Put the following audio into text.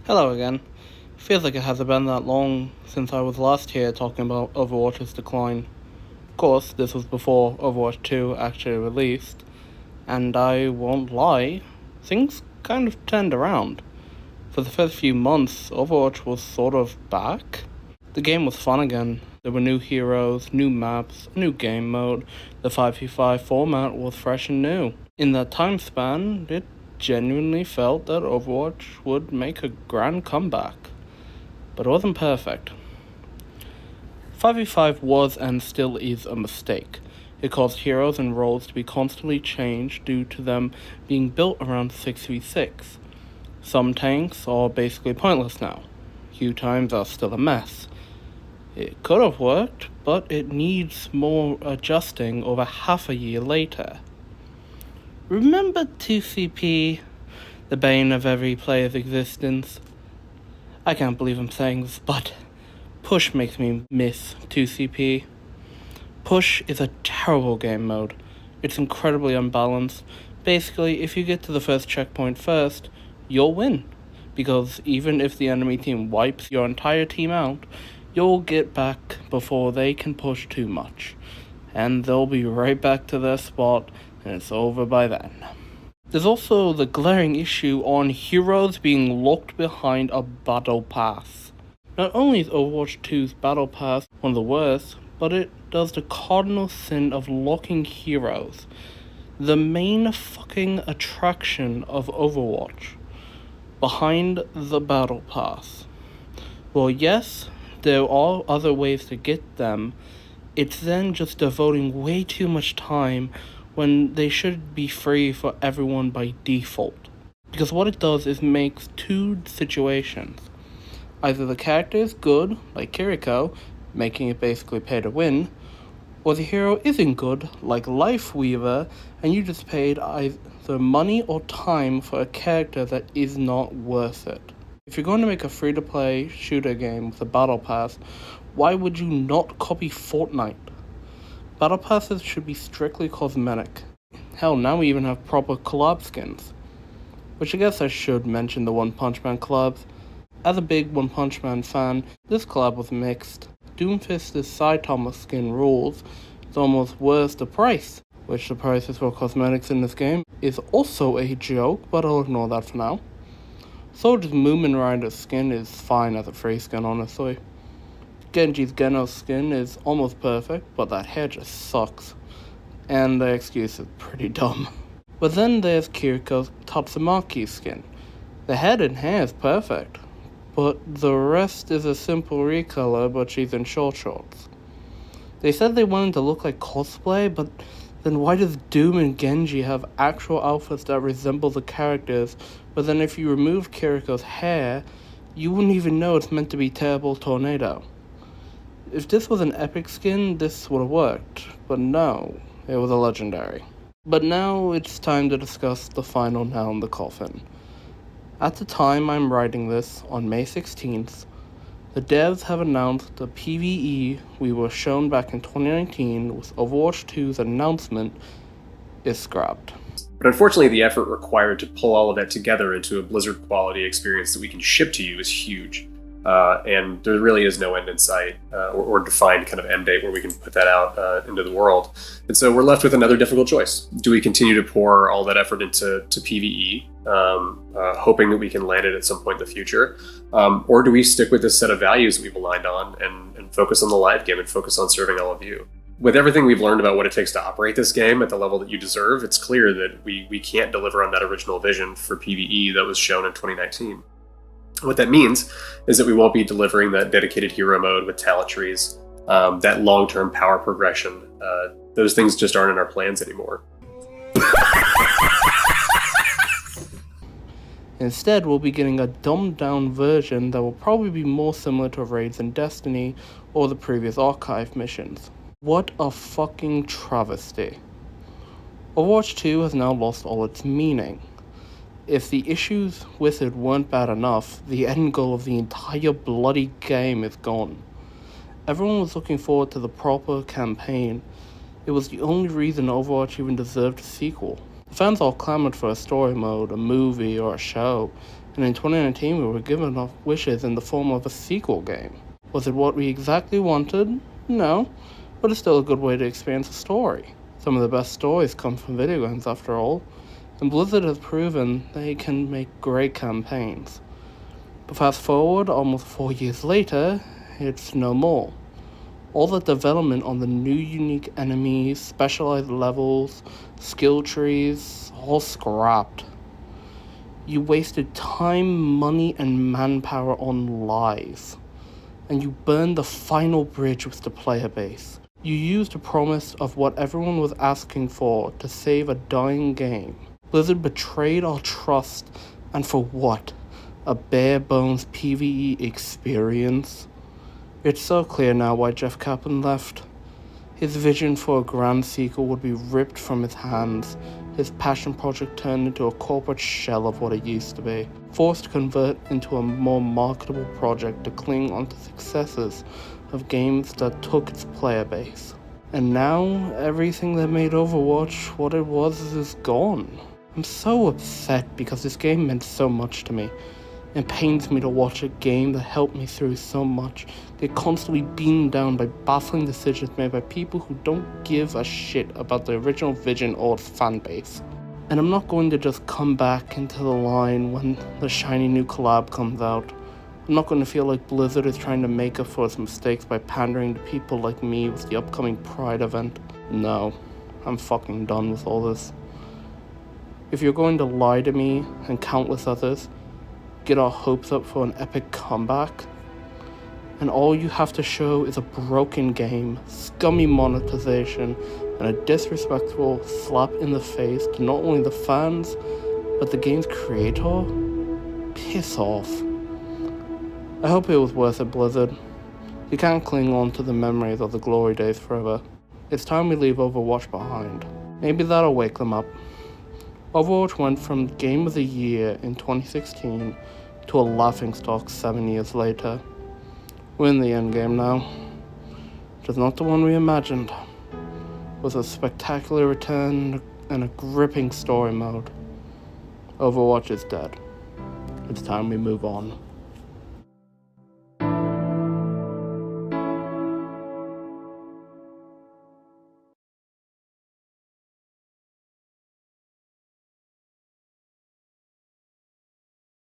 Hello again. Feels like it hasn't been that long since I was last here talking about Overwatch's decline. Of course, this was before Overwatch 2 actually released, and I won't lie, things kind of turned around. For the first few months, Overwatch was sort of back. The game was fun again. There were new heroes, new maps, a new game mode. The 5v5 format was fresh and new. In that time span, it genuinely felt that Overwatch would make a grand comeback. But it wasn't perfect. 5v5 was and still is a mistake. It caused heroes and roles to be constantly changed due to them being built around 6v6. Some tanks are basically pointless now. Queue times are still a mess. It could have worked, but it needs more adjusting over half a year later. Remember 2CP, the bane of every player's existence? I can't believe I'm saying this, but Push makes me miss 2CP. Push is a terrible game mode. It's incredibly unbalanced. Basically, if you get to the first checkpoint first, you'll win. Because even if the enemy team wipes your entire team out, you'll get back before they can push too much. And they'll be right back to their spot, and it's over by then. There's also the glaring issue on heroes being locked behind a battle pass. Not only is Overwatch 2's battle pass one of the worst, but it does the cardinal sin of locking heroes. The main fucking attraction of Overwatch. Behind the battle pass. Well, yes, there are other ways to get them. It's then just devoting way too much time when they should be free for everyone by default. Because what it does is makes two situations. Either the character is good, like Kiriko, making it basically pay to win, or the hero isn't good, like Lifeweaver, and you just paid either money or time for a character that is not worth it. If you're going to make a free-to-play shooter game with a battle pass, why would you not copy Fortnite? Battle passes should be strictly cosmetic. Hell, now we even have proper collab skins. Which I guess I should mention the One Punch Man collabs. As a big One Punch Man fan, this collab was mixed. Doomfist's Saitama skin rules. It's almost worth the price. Which the prices for cosmetics in this game is also a joke, but I'll ignore that for now. Soldier's Moomin Rider skin is fine as a free skin, honestly. Genji's Geno skin is almost perfect, but that hair just sucks. And the excuse is pretty dumb. But then there's Kiriko's Tatsumaki skin. The head and hair is perfect, but the rest is a simple recolor, but she's in short shorts. They said they wanted to look like cosplay, but then why does Doom and Genji have actual outfits that resemble the characters, but then if you remove Kiriko's hair, you wouldn't even know it's meant to be Terrible Tornado? If this was an epic skin, this would have worked, but no, it was a legendary. But now it's time to discuss the final nail in the coffin. At the time I'm writing this, on May 16th, the devs have announced the PvE we were shown back in 2019 with Overwatch 2's announcement is scrapped. But unfortunately, the effort required to pull all of that together into a Blizzard quality experience that we can ship to you is huge. And there really is no end in sight or defined kind of end date where we can put that out into the world. And so we're left with another difficult choice. Do we continue to pour all that effort into PvE, hoping that we can land it at some point in the future? Or do we stick with this set of values that we've aligned on and focus on the live game and focus on serving all of you? With everything we've learned about what it takes to operate this game at the level that you deserve, it's clear that we can't deliver on that original vision for PvE that was shown in 2019. What that means is that we won't be delivering that dedicated hero mode with talent trees, that long-term power progression. Those things just aren't in our plans anymore. Instead, we'll be getting a dumbed-down version that will probably be more similar to raids in Destiny or the previous Archive missions. What a fucking travesty. Overwatch 2 has now lost all its meaning. If the issues with it weren't bad enough, the end goal of the entire bloody game is gone. Everyone was looking forward to the proper campaign. It was the only reason Overwatch even deserved a sequel. The fans all clamored for a story mode, a movie, or a show, and in 2019 we were given our wishes in the form of a sequel game. Was it what we exactly wanted? No, but it's still a good way to experience a story. Some of the best stories come from video games after all, and Blizzard has proven they can make great campaigns. But fast forward, almost 4 years later, it's no more. All the development on the new unique enemies, specialized levels, skill trees, all scrapped. You wasted time, money, and manpower on lies. And you burned the final bridge with the player base. You used the promise of what everyone was asking for to save a dying game. Blizzard betrayed our trust, and for what? A bare bones PvE experience? It's so clear now why Jeff Kaplan left. His vision for a grand sequel would be ripped from his hands, his passion project turned into a corporate shell of what it used to be, forced to convert into a more marketable project to cling onto successes of games that took its player base. And now, everything that made Overwatch what it was is gone. I'm so upset because this game meant so much to me. It pains me to watch a game that helped me through so much get constantly beaten down by baffling decisions made by people who don't give a shit about the original vision or its fanbase. And I'm not going to just come back into the line when the shiny new collab comes out. I'm not going to feel like Blizzard is trying to make up for its mistakes by pandering to people like me with the upcoming Pride event. No, I'm fucking done with all this. If you're going to lie to me and countless others, get our hopes up for an epic comeback, and all you have to show is a broken game, scummy monetization, and a disrespectful slap in the face to not only the fans, but the game's creator, piss off. I hope it was worth it, Blizzard. You can't cling on to the memories of the glory days forever. It's time we leave Overwatch behind. Maybe that'll wake them up. Overwatch went from Game of the Year in 2016 to a laughingstock 7 years later. We're in the endgame now. Just not the one we imagined. With a spectacular return and a gripping story mode. Overwatch is dead. It's time we move on.